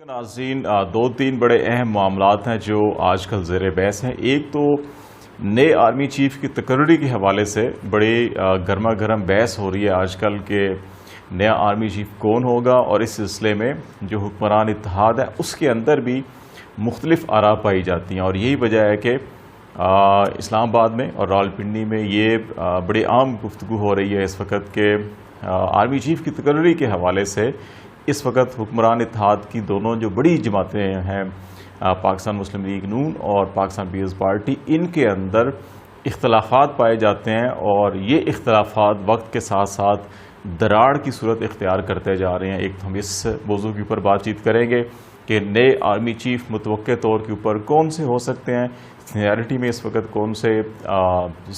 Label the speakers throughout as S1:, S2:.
S1: ناظرین، دو تین بڑے اہم معاملات ہیں جو آج کل زیر بحث ہیں۔ ایک تو نئے آرمی چیف کی تقرری کے حوالے سے بڑی گرما گرم بحث ہو رہی ہے آج کل کہ نیا آرمی چیف کون ہوگا، اور اس سلسلے میں جو حکمران اتحاد ہے اس کے اندر بھی مختلف آراء پائی جاتی ہیں، اور یہی وجہ ہے کہ اسلام آباد میں اور راولپنڈی میں یہ بڑی عام گفتگو ہو رہی ہے اس وقت کہ آرمی چیف کی تقرری کے حوالے سے اس وقت حکمران اتحاد کی دونوں جو بڑی جماعتیں ہیں، پاکستان مسلم لیگ نون اور پاکستان پیپلز پارٹی، ان کے اندر اختلافات پائے جاتے ہیں، اور یہ اختلافات وقت کے ساتھ ساتھ دراڑ کی صورت اختیار کرتے جا رہے ہیں۔ ایک تو ہم اس موضوع کے اوپر بات چیت کریں گے کہ نئے آرمی چیف متوقع طور کے اوپر کون سے ہو سکتے ہیں، سینیارٹی میں اس وقت کون سے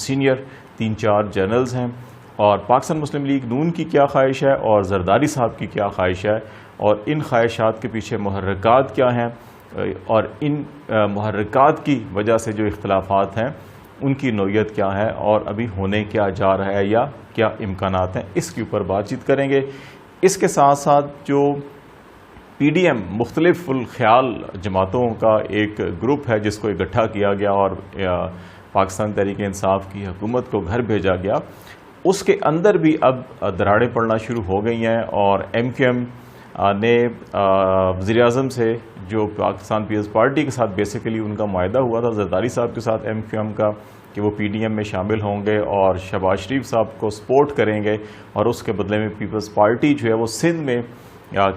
S1: سینئر 3-4 جنرلز ہیں، اور پاکستان مسلم لیگ نون کی کیا خواہش ہے اور زرداری صاحب کی کیا خواہش ہے، اور ان خواہشات کے پیچھے محرکات کیا ہیں، اور ان محرکات کی وجہ سے جو اختلافات ہیں ان کی نوعیت کیا ہے، اور ابھی ہونے کیا جا رہا ہے یا کیا امکانات ہیں، اس کے اوپر بات چیت کریں گے۔ اس کے ساتھ ساتھ جو پی ڈی ایم مختلف الخیال جماعتوں کا ایک گروپ ہے جس کو اکٹھا کیا گیا اور پاکستان تحریک انصاف کی حکومت کو گھر بھیجا گیا، اس کے اندر بھی اب دراڑیں پڑنا شروع ہو گئی ہیں، اور ایم کیو ایم نے وزیر اعظم سے جو پاکستان پیپلز پارٹی کے ساتھ بیسیکلی ان کا معاہدہ ہوا تھا زرداری صاحب کے ساتھ ایم کیو ایم کا کہ وہ پی ڈی ایم میں شامل ہوں گے اور شہباز شریف صاحب کو سپورٹ کریں گے، اور اس کے بدلے میں پیپلز پارٹی جو ہے وہ سندھ میں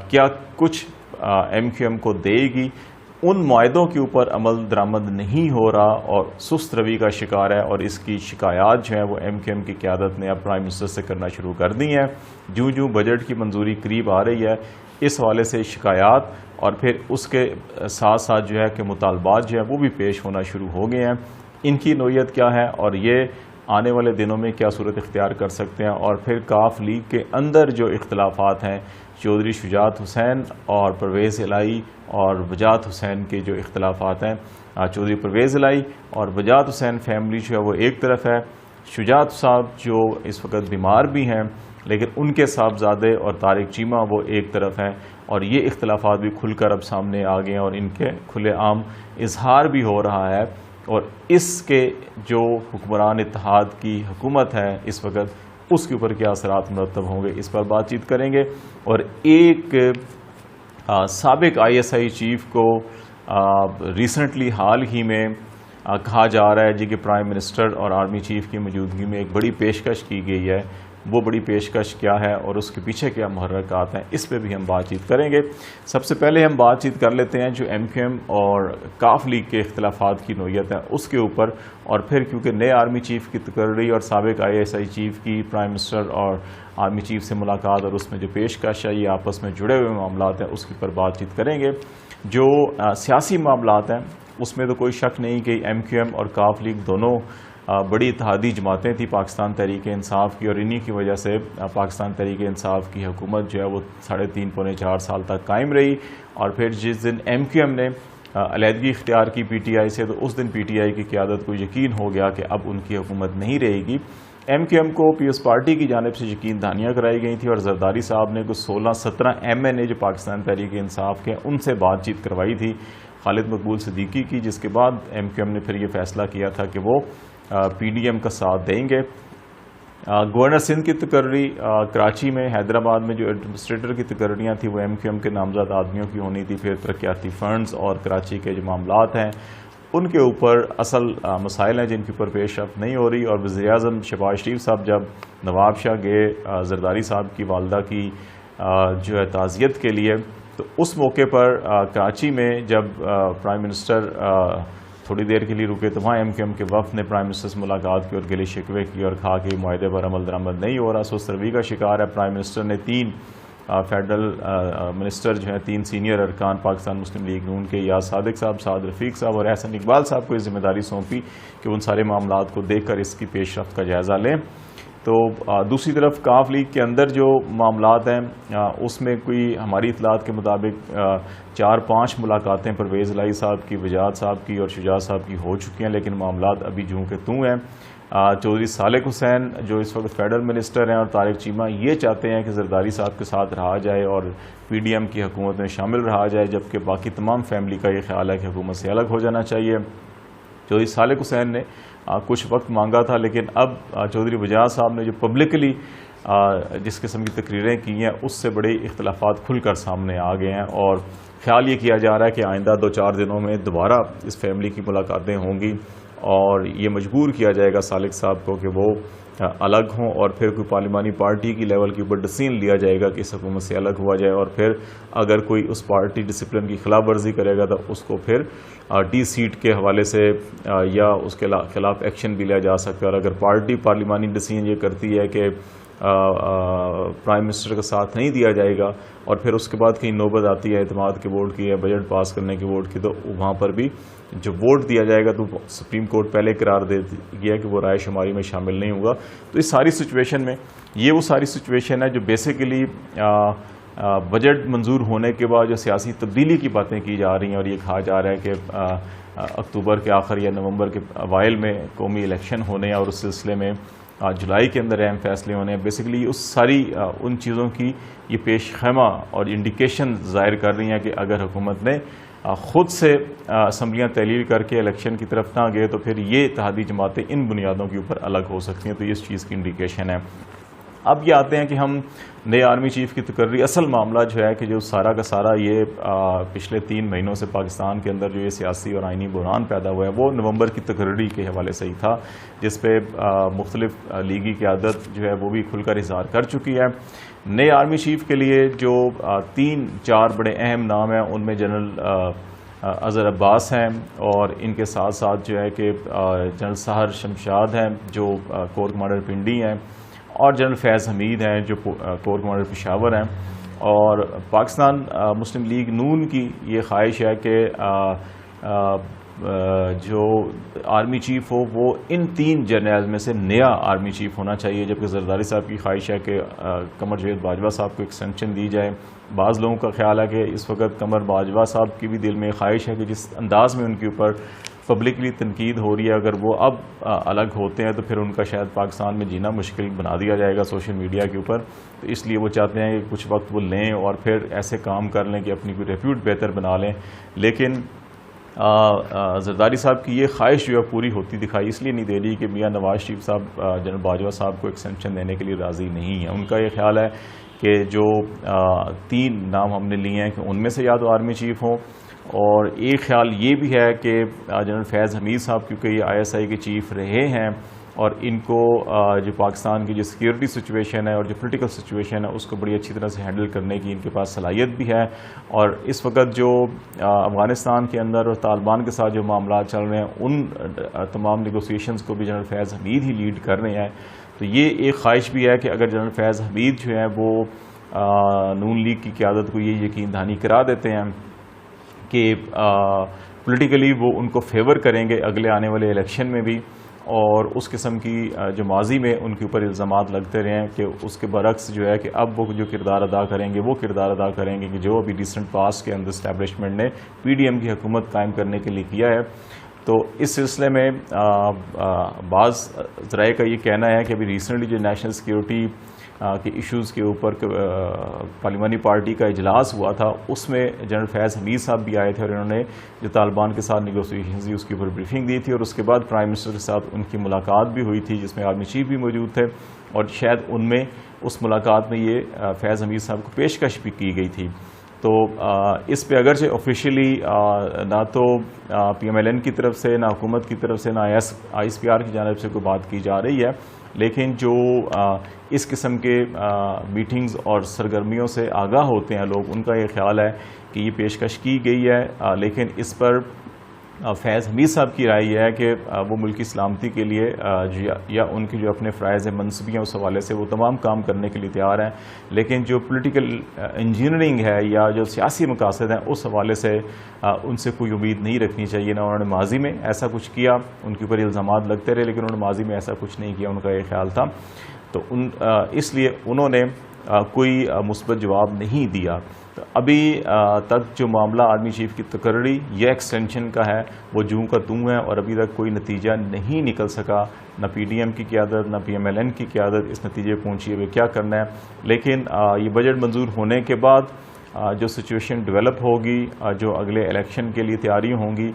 S1: کیا کچھ ایم کیو ایم کو دے گی، ان معاہدوں کے اوپر عمل درآمد نہیں ہو رہا اور سست روی کا شکار ہے، اور اس کی شکایات جو ہیں وہ ایم کیو ایم کی قیادت نے اب پرائم منسٹر سے کرنا شروع کر دی ہیں۔ جوں جوں بجٹ کی منظوری قریب آ رہی ہے، اس حوالے سے شکایات اور پھر اس کے ساتھ ساتھ جو ہے کہ مطالبات جو ہیں وہ بھی پیش ہونا شروع ہو گئے ہیں۔ ان کی نوعیت کیا ہے اور یہ آنے والے دنوں میں کیا صورت اختیار کر سکتے ہیں، اور پھر کاف لیگ کے اندر جو اختلافات ہیں، چودھری شجاعت حسین اور پرویز الہی اور وجاہت حسین کے جو اختلافات ہیں، چودھری پرویز الہی اور وجاہت حسین فیملی جو ہے وہ ایک طرف ہے، شجاعت صاحب جو اس وقت بیمار بھی ہیں لیکن ان کے صاحبزادے اور طارق چیمہ وہ ایک طرف ہیں، اور یہ اختلافات بھی کھل کر اب سامنے آ گئے ہیں اور ان کے کھلے عام اظہار بھی ہو رہا ہے، اور اس کے جو حکمران اتحاد کی حکومت ہے اس وقت اس کے اوپر کیا اثرات مرتب ہوں گے، اس پر بات چیت کریں گے۔ اور ایک سابق آئی ایس آئی چیف کو ریسنٹلی حال ہی میں کہا جا رہا ہے جی کہ پرائم منسٹر اور آرمی چیف کی موجودگی میں ایک بڑی پیشکش کی گئی ہے، وہ بڑی پیشکش کیا ہے اور اس کے پیچھے کیا محرکات ہیں، اس پہ بھی ہم بات چیت کریں گے۔ سب سے پہلے ہم بات چیت کر لیتے ہیں جو ایم کیو ایم اور کاف لیگ کے اختلافات کی نوعیت ہے اس کے اوپر، اور پھر کیونکہ نئے آرمی چیف کی تقرری اور سابق آئی ایس آئی چیف کی پرائم منسٹر اور آرمی چیف سے ملاقات اور اس میں جو پیشکش ہے یہ آپس میں جڑے ہوئے معاملات ہیں، اس کے اوپر بات چیت کریں گے۔ جو سیاسی معاملات ہیں اس میں تو کوئی شک نہیں کہ ایم کیو ایم اور کاف لیگ دونوں بڑی اتحادی جماعتیں تھیں پاکستان تحریک انصاف کی، اور انہی کی وجہ سے پاکستان تحریک انصاف کی حکومت جو ہے وہ 3.5-4 سال تک قائم رہی، اور پھر جس دن ایم کیو ایم نے علیحدگی اختیار کی پی ٹی آئی سے، تو اس دن پی ٹی آئی کی قیادت کو یقین ہو گیا کہ اب ان کی حکومت نہیں رہے گی۔ ایم کیو ایم کو پیپلز پارٹی کی جانب سے یقین دہانیاں کرائی گئی تھی، اور زرداری صاحب نے کچھ 16-17 ایم این اے جو پاکستان تحریک انصاف کے ان سے بات چیت کروائی تھی خالد مقبول صدیقی کی، جس کے بعد ایم کیو ایم نے پھر یہ فیصلہ کیا تھا کہ وہ پی ڈی ایم کا ساتھ دیں گے۔ گورنر سندھ کی تقرری کراچی میں، حیدرآباد میں جو ایڈمنسٹریٹر کی تقرریاں تھیں وہ ایم کیو ایم کے نامزد آدمیوں کی ہونی تھی، پھر ترقیاتی فنڈز اور کراچی کے جو معاملات ہیں ان کے اوپر اصل مسائل ہیں جن کے اوپر پیش رفت نہیں ہو رہی، اور وزیر اعظم شہباز شریف صاحب جب نواب شاہ گئے زرداری صاحب کی والدہ کی جو ہے تعزیت کے لیے، تو اس موقع پر کراچی میں جب پرائم منسٹر تھوڑی دیر کے لیے رکے تو وہاں ایم کیو ایم کے وفد نے پرائم منسٹر سے ملاقات کی اور گلے شکوے کی اور کہا کہ معاہدے پر عمل درآمد نہیں ہو رہا، سست روی کا شکار ہے۔ پرائم منسٹر نے 3 فیڈرل منسٹر جو ہیں، 3 سینئر ارکان پاکستان مسلم لیگ نون کے، یاز صادق صاحب، سعد رفیق صاحب اور احسن اقبال صاحب کو یہ ذمہ داری سونپی کہ ان سارے معاملات کو دیکھ کر اس کی پیش رفت کا جائزہ لیں۔ تو دوسری طرف کاف لیگ کے اندر جو معاملات ہیں اس میں کوئی ہماری اطلاعات کے مطابق 4-5 ملاقاتیں پرویز الہی صاحب کی، وجاہت صاحب کی اور شجاعت صاحب کی ہو چکی ہیں، لیکن معاملات ابھی جوں کہ توں ہیں۔ چودھری صالح حسین جو اس وقت فیڈرل منسٹر ہیں اور طارق چیمہ یہ چاہتے ہیں کہ زرداری صاحب کے ساتھ رہا جائے اور پی ڈی ایم کی حکومت میں شامل رہا جائے، جبکہ باقی تمام فیملی کا یہ خیال ہے کہ حکومت سے الگ ہو جانا چاہیے۔ چودھری صالح حسین نے کچھ وقت مانگا تھا، لیکن اب چودھری وجاہت صاحب نے جو پبلکلی جس قسم کی تقریریں کی ہیں اس سے بڑے اختلافات کھل کر سامنے آ گئے ہیں، اور خیال یہ کیا جا رہا ہے کہ آئندہ 2-4 دنوں میں دوبارہ اس فیملی کی ملاقاتیں ہوں گی اور یہ مجبور کیا جائے گا صالح صاحب کو کہ وہ الگ ہوں، اور پھر کوئی پارلیمانی پارٹی کی لیول کے اوپر ڈسیزن لیا جائے گا کہ اس حکومت سے الگ ہوا جائے، اور پھر اگر کوئی اس پارٹی ڈسپلن کی خلاف ورزی کرے گا تو اس کو پھر ڈی سیٹ کے حوالے سے یا اس کے خلاف ایکشن بھی لیا جا سکتا ہے۔ اور اگر پارٹی پارلیمانی ڈسیزن یہ کرتی ہے کہ پرائم منسٹر کا ساتھ نہیں دیا جائے گا اور پھر اس کے بعد کہیں نوبت آتی ہے اعتماد کے ووٹ کی یا بجٹ پاس کرنے کے ووٹ کی، تو وہاں پر بھی جو ووٹ دیا جائے گا تو سپریم کورٹ پہلے قرار دے گیا کہ وہ رائے شماری میں شامل نہیں ہوگا۔ تو اس ساری سچویشن میں یہ وہ ساری سچویشن ہے جو بیسیکلی بجٹ منظور ہونے کے بعد جو سیاسی تبدیلی کی باتیں کی جا رہی ہیں، اور یہ کہا جا رہا ہے کہ اکتوبر کے آخر یا نومبر کے اوائل میں قومی الیکشن ہونے اور اس سلسلے میں جولائی کے اندر اہم فیصلے ہونے ہیں، بیسیکلی اس ساری ان چیزوں کی یہ پیش خیمہ اور انڈیکیشن ظاہر کر رہی ہیں کہ اگر حکومت نے خود سے اسمبلیاں تحلیل کر کے الیکشن کی طرف نہ گئے تو پھر یہ اتحادی جماعتیں ان بنیادوں کے اوپر الگ ہو سکتی ہیں۔ تو یہ اس چیز کی انڈیکیشن ہے۔ اب یہ آتے ہیں کہ ہم نئے آرمی چیف کی تقرری، اصل معاملہ جو ہے کہ جو سارا کا سارا یہ پچھلے 3 مہینوں سے پاکستان کے اندر جو یہ سیاسی اور آئینی بحران پیدا ہوا ہے وہ نومبر کی تقرری کے حوالے سے ہی تھا، جس پہ مختلف لیگی قیادت جو ہے وہ بھی کھل کر اظہار کر چکی ہے۔ نئے آرمی چیف کے لیے جو 3-4 بڑے اہم نام ہیں ان میں جنرل اظہر عباس ہیں، اور ان کے ساتھ ساتھ جو ہے کہ جنرل سہر شمشاد ہیں جو کور کمانڈر پنڈی ہیں، اور جنرل فیض حمید ہیں جو کور کمانڈر پشاور ہیں۔ اور پاکستان مسلم لیگ نون کی یہ خواہش ہے کہ جو آرمی چیف ہو وہ ان 3 جرنیل میں سے نیا آرمی چیف ہونا چاہیے، جبکہ زرداری صاحب کی خواہش ہے کہ قمر جاوید باجوہ صاحب کو ایکسٹینشن دی جائے۔ بعض لوگوں کا خیال ہے کہ اس وقت قمر باجوہ صاحب کی بھی دل میں خواہش ہے کہ جس انداز میں ان کے اوپر پبلکلی تنقید ہو رہی ہے، اگر وہ اب الگ ہوتے ہیں تو پھر ان کا شاید پاکستان میں جینا مشکل بنا دیا جائے گا سوشل میڈیا کے اوپر، تو اس لیے وہ چاہتے ہیں کہ کچھ وقت وہ لیں اور پھر ایسے کام کر لیں کہ اپنی کوئی ریپیوٹ بہتر بنا لیں۔ لیکن زرداری صاحب کی یہ خواہش جو ہے پوری ہوتی دکھائی اس لیے نہیں دے رہی کہ میاں نواز شریف صاحب جنرل باجوہ صاحب کو ایکسٹینشن دینے کے لیے راضی نہیں ہیں۔ ان کا یہ خیال ہے کہ جو 3 نام ہم نے لیے ہیں کہ ان میں سے یا تو آرمی چیف ہوں، اور ایک خیال یہ بھی ہے کہ جنرل فیض حمید صاحب کیونکہ یہ ISI کے چیف رہے ہیں اور ان کو جو پاکستان کی جو سیکیورٹی سچویشن ہے اور جو پولیٹیکل سچویشن ہے اس کو بڑی اچھی طرح سے ہینڈل کرنے کی ان کے پاس صلاحیت بھی ہے، اور اس وقت جو افغانستان کے اندر اور طالبان کے ساتھ جو معاملات چل رہے ہیں ان تمام نیگوسیشنز کو بھی جنرل فیض حمید ہی لیڈ کر رہے ہیں۔ تو یہ ایک خواہش بھی ہے کہ اگر جنرل فیض حمید جو ہے وہ نون لیگ کی قیادت کو یہ یقین دہانی کرا دیتے ہیں کہ پولیٹیکلی وہ ان کو فیور کریں گے اگلے آنے والے الیکشن میں بھی، اور اس قسم کی جو ماضی میں ان کے اوپر الزامات لگتے رہے ہیں کہ اس کے برعکس جو ہے کہ اب وہ جو کردار ادا کریں گے وہ کردار ادا کریں گے کہ جو ابھی ریسنٹ پاس کے اندر اسٹیبلشمنٹ نے PDM کی حکومت قائم کرنے کے لیے کیا ہے۔ تو اس سلسلے میں بعض ذرائع کا یہ کہنا ہے کہ ابھی ریسنٹلی جو نیشنل سیکیورٹی کے ایشوز کے اوپر پارلیمانی پارٹی کا اجلاس ہوا تھا اس میں جنرل فیض حمید صاحب بھی آئے تھے، اور انہوں نے جو طالبان کے ساتھ نیگوسیشنز اس کے اوپر بریفنگ دی تھی، اور اس کے بعد پرائم منسٹر کے ساتھ ان کی ملاقات بھی ہوئی تھی جس میں آرمی چیف بھی موجود تھے، اور شاید ان میں اس ملاقات میں یہ فیض حمید صاحب کو پیشکش بھی کی گئی تھی۔ تو اس پہ اگرچہ آفیشیلی نہ تو PMLN کی طرف سے، نہ حکومت کی طرف سے، نہ ISPR کی جانب سے کوئی بات کی جا رہی ہے، لیکن جو اس قسم کے میٹنگز اور سرگرمیوں سے آگاہ ہوتے ہیں لوگ، ان کا یہ خیال ہے کہ یہ پیشکش کی گئی ہے، لیکن اس پر فیض حمید صاحب کی رائے یہ ہے کہ وہ ملکی سلامتی کے لیے یا ان کی جو اپنے فرائض منصبی ہیں اس حوالے سے وہ تمام کام کرنے کے لیے تیار ہیں، لیکن جو پولیٹیکل انجینئرنگ ہے یا جو سیاسی مقاصد ہیں اس حوالے سے ان سے کوئی امید نہیں رکھنی چاہیے۔ نہ انہوں نے ماضی میں ایسا کچھ کیا، ان کے اوپر الزامات لگتے رہے، لیکن انہوں نے ماضی میں ایسا کچھ نہیں کیا، ان کا یہ خیال تھا، تو اس لیے انہوں نے کوئی مثبت جواب نہیں دیا۔ تو ابھی تک جو معاملہ آرمی چیف کی تقرری یہ ایکسٹینشن کا ہے وہ جوں کا توں ہے، اور ابھی تک کوئی نتیجہ نہیں نکل سکا، نہ پی ڈی ایم کی قیادت نہ پی ایم ایل این کی قیادت اس نتیجے پہنچی ہے کیا کرنا ہے۔ لیکن یہ بجٹ منظور ہونے کے بعد جو سچویشن ڈیولپ ہوگی، جو اگلے الیکشن کے لیے تیاریاں ہوں گی،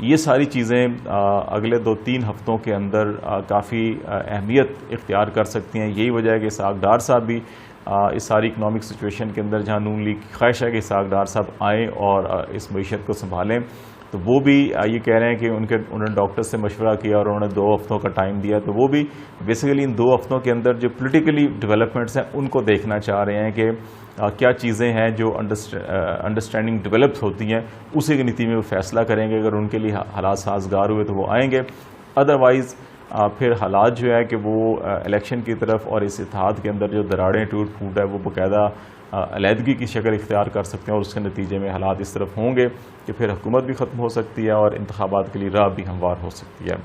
S1: یہ ساری چیزیں اگلے 2-3 ہفتوں کے اندر کافی اہمیت اختیار کر سکتی ہیں۔ یہی وجہ ہے کہ اسحاق ڈار صاحب بھی اس ساری اکنامک سچویشن کے اندر جہاں نون لیگ کی خواہش ہے کہ اسحاق ڈار صاحب آئیں اور اس معیشت کو سنبھالیں، تو وہ بھی یہ کہہ رہے ہیں کہ انہوں نے ڈاکٹر سے مشورہ کیا اور انہوں نے 2 ہفتوں کا ٹائم دیا، تو وہ بھی بیسیکلی ان 2 ہفتوں کے اندر جو پولیٹیکلی ڈیولپمنٹس ہیں ان کو دیکھنا چاہ رہے ہیں کہ کیا چیزیں ہیں جو انڈرسٹینڈنگ ڈیولپس ہوتی ہیں، اسی کے نتیجے میں وہ فیصلہ کریں گے۔ اگر ان کے لیے حالات سازگار ہوئے تو وہ آئیں گے، ادروائز پھر حالات جو ہے کہ وہ الیکشن کی طرف اور اس اتحاد کے اندر جو دراڑیں ٹوٹ پھوٹ ہے وہ باقاعدہ علیحدگی کی شکل اختیار کر سکتے ہیں، اور اس کے نتیجے میں حالات اس طرف ہوں گے کہ پھر حکومت بھی ختم ہو سکتی ہے اور انتخابات کے لیے راہ بھی ہموار ہو سکتی ہے۔